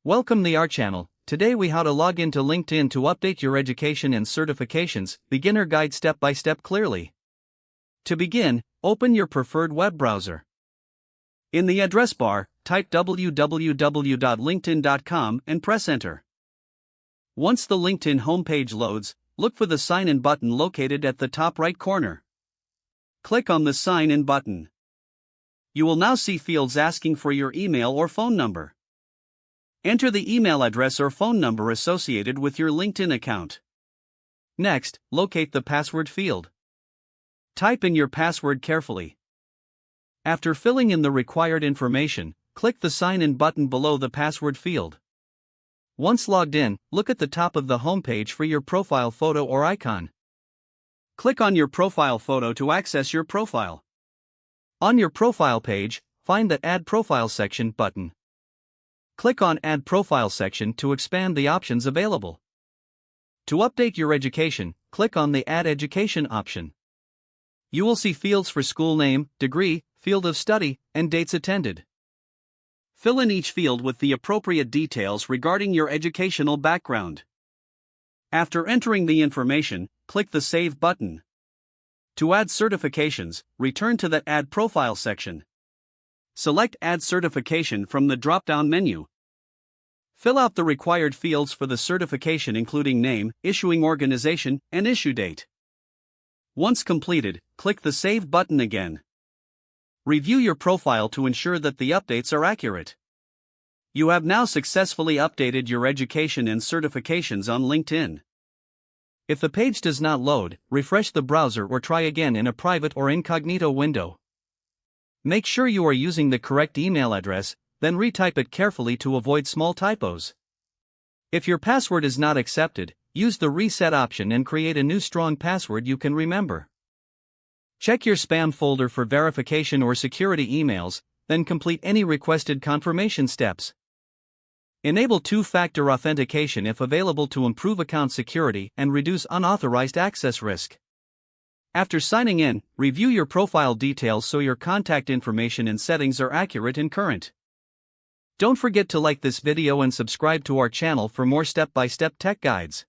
Welcome to our channel. Today we how to log into LinkedIn to update your education and certifications, beginner guide step by step clearly. To begin, open your preferred web browser. In the address bar, type www.linkedin.com and press enter. Once the LinkedIn homepage loads, look for the sign in button located at the top right corner. Click on the sign in button. You will now see fields asking for your email or phone number. Enter the email address or phone number associated with your LinkedIn account. Next, locate the password field. Type in your password carefully. After filling in the required information, click the sign in button below the password field. Once logged in, look at the top of the homepage for your profile photo or icon. Click on your profile photo to access your profile. On your profile page, find the Add Profile section button. Click on Add Profile section to expand the options available. To update your education, click on the Add Education option. You will see fields for school name, degree, field of study, and dates attended. Fill in each field with the appropriate details regarding your educational background. After entering the information, click the Save button. To add certifications, return to the Add Profile section. Select Add Certification from the drop-down menu. Fill out the required fields for the certification including name, issuing organization, and issue date. Once completed, click the Save button again. Review your profile to ensure that the updates are accurate. You have now successfully updated your education and certifications on LinkedIn. If the page does not load, refresh the browser or try again in a private or incognito window. Make sure you are using the correct email address, then retype it carefully to avoid small typos. If your password is not accepted, use the reset option and create a new strong password you can remember. Check your spam folder for verification or security emails, then complete any requested confirmation steps. Enable two-factor authentication if available to improve account security and reduce unauthorized access risk. After signing in, review your profile details so your contact information and settings are accurate and current. Don't forget to like this video and subscribe to our channel for more step-by-step tech guides.